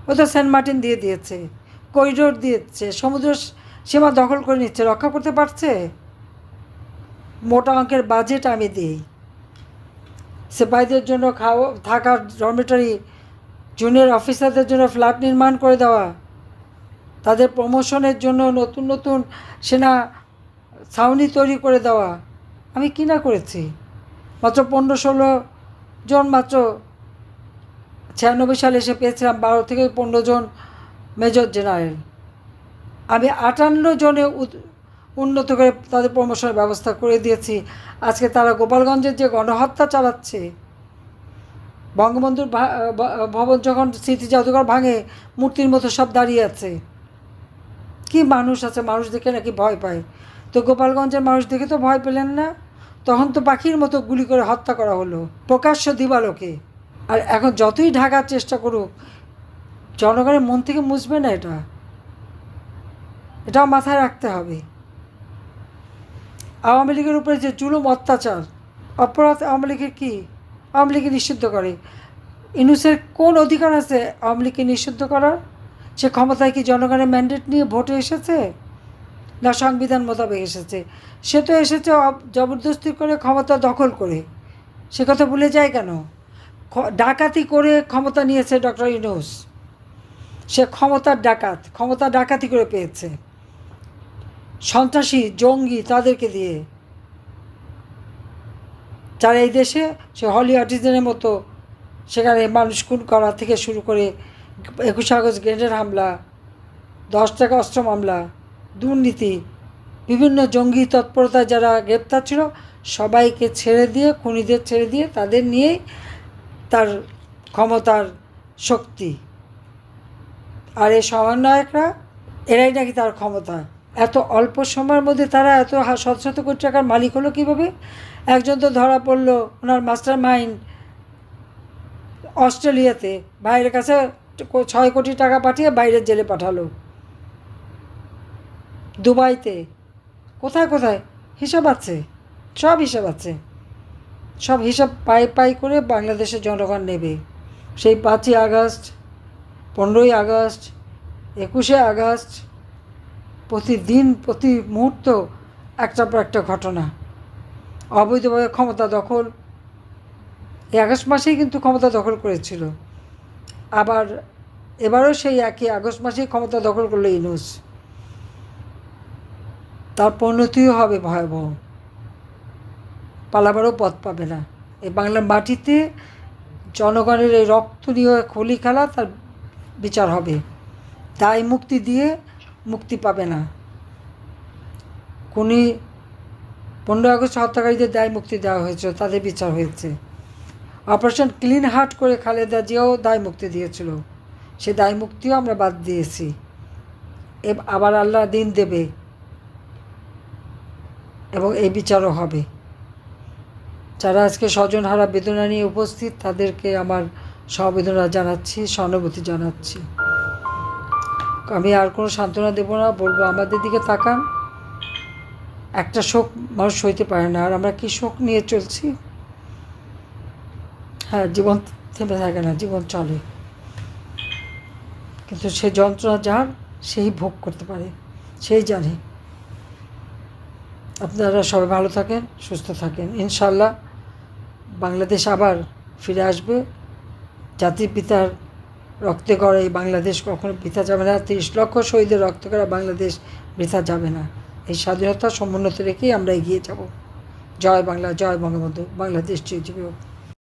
ও তো Saint Martin দিয়ে দিয়েছে, করিডোর দিয়েছে, সমুদ্র সীমা দখল করে নিচ্ছে, রক্ষা করতে পারছে? মোটা অঙ্কের বাজেট আমি দিই, সিপাহীদের জন্য থাকার ডরমিটরি, জুনিয়র অফিসারদের জন্য ফ্ল্যাট নির্মাণ করে দেওয়া, তাদের প্রমোশনের জন্য নতুন নতুন সেনা ছাউনি তৈরি করে দেওয়া। আমি কি না করেছি? মাত্র 15-16 জন, মাত্র 96 সালে এসে পেয়েছিলাম 12 থেকে 15 জন মেজর জেনারেল। আমি 58 জনে উন্নত করে তাদের প্রমোশনের ব্যবস্থা করে দিয়েছি। আজকে তারা গোপালগঞ্জের যে গণহত্যা চালাচ্ছে, বঙ্গবন্ধুর ভবন যখন স্মৃতি জাদুঘর ভাঙে, মূর্তির মতো সব দাঁড়িয়ে আছে। কি মানুষ আছে, মানুষ দেখে নাকি ভয় পায়? তো গোপালগঞ্জের মানুষ দেখে তো ভয় পেলেন না, তখন তো পাখির মতো গুলি করে হত্যা করা হলো প্রকাশ্য দিবালোকে। আর এখন যতই ঢাকার চেষ্টা করুক, জনগণের মন থেকে মুছবে না এটাও মাথায় রাখতে হবে। আওয়ামী লীগের উপরে যে জুলুম, অত্যাচার, অপরাধ, আওয়ামী লীগের কী? আওয়ামী লীগকে নিষিদ্ধ করে। ইউনূসের কোন অধিকার আছে আওয়ামী লীগকে নিষিদ্ধ করার? সে ক্ষমতায় কি জনগণের ম্যান্ডেট নিয়ে ভোটে এসেছে, না সংবিধান মোতাবেক এসেছে? সে তো এসেছে জবরদস্তি করে, ক্ষমতা দখল করে। সে কথা ভুলে যায় কেন? ডাকাতি করে ক্ষমতা নিয়েছে ডক্টর ইউনূস। সে ক্ষমতার ডাকাত, ক্ষমতা ডাকাতি করে পেয়েছে, সন্ত্রাসী, জঙ্গি তাদেরকে দিয়ে, যারা এই দেশে সে হলি আর্টিজানের মতো সেখানে মানুষ খুন করা থেকে শুরু করে 21 আগস্ট গ্রেনেড হামলা, 10 টাকা অস্ত্র মামলা, দুর্নীতি, বিভিন্ন জঙ্গি তৎপরতায় যারা গ্রেপ্তার ছিল, সবাইকে ছেড়ে দিয়ে, খুনিদের ছেড়ে দিয়ে, তাদের নিয়েই তার ক্ষমতার শক্তি। আর এই সমন্বয়করা, এরাই নাকি তার ক্ষমতা। এত অল্প সময়ের মধ্যে তারা এত শত শত কোটি টাকার মালিক হলো কীভাবে? একজন তো ধরা পড়লো, ওনার মাস্টার মাইন্ড অস্ট্রেলিয়াতে ভাইয়ের কাছে 6 কোটি টাকা পাঠিয়ে বাইরের জেলে পাঠালো। দুবাইতে, কোথায় কোথায় হিসাব আছে, সব হিসাব আছে। সব হিসাব পাই করে বাংলাদেশের জনগণ নেবে। সেই 5ই আগস্ট, 15ই আগস্ট, 21শে আগস্ট, প্রতিদিন প্রতি মুহূর্ত একটার পর একটা ঘটনা। অবৈধভাবে ক্ষমতা দখল, এই আগস্ট মাসেই কিন্তু ক্ষমতা দখল করেছিল। আবার এবারও সেই একই আগস্ট মাসেই ক্ষমতা দখল করলো ইউনূস। তার পরিণতিও হবে ভয়াবহ, পালাবারও পথ পাবে না। এই বাংলার মাটিতে জনগণের এই রক্ত নিয়ে খলি খেলা, তার বিচার হবে। দায় মুক্তি দিয়ে মুক্তি পাবে না। খুনি 15 আগস্ট হত্যাকারীদের দায় মুক্তি দেওয়া হয়েছিল, তাদের বিচার হয়েছে। অপারেশন ক্লিন হার্ট করে খালেদা জিয়াও দায় মুক্তি দিয়েছিল, সে দায় মুক্তিও আমরা বাদ দিয়েছি। আবার আল্লাহ দিন দেবে এবং এই বিচারও হবে। যারা আজকে স্বজনহারা বেদনা নিয়ে উপস্থিত, তাদেরকে আমার সমবেদনা জানাচ্ছি, সহানুভূতি জানাচ্ছি। আমি আর কোনো সান্ত্বনা দেব না, বলবো আমাদের দিকে তাকান। একটা শোক মানুষ সইতে পারে না, আর আমরা কি শোক নিয়ে চলছি। হ্যাঁ, জীবন থেমে থাকে না, জীবন চলে, কিন্তু সে যন্ত্রণা যার, সেই ভোগ করতে পারে, সেই জানে। আপনারা সবাই ভালো থাকেন, সুস্থ থাকেন। ইনশাল্লাহ বাংলাদেশ আবার ফিরে আসবে। জাতির পিতার রক্তে গড়া এই বাংলাদেশ কখনো বৃথা যাবে না। 30 লক্ষ শহীদের রক্ত করা বাংলাদেশ বৃথা যাবে না। এই স্বাধীনতা সমুন্নত রেখেই আমরা এগিয়ে যাব। জয় বাংলা, জয় বঙ্গবন্ধু, বাংলাদেশ চিরজীবী হোক।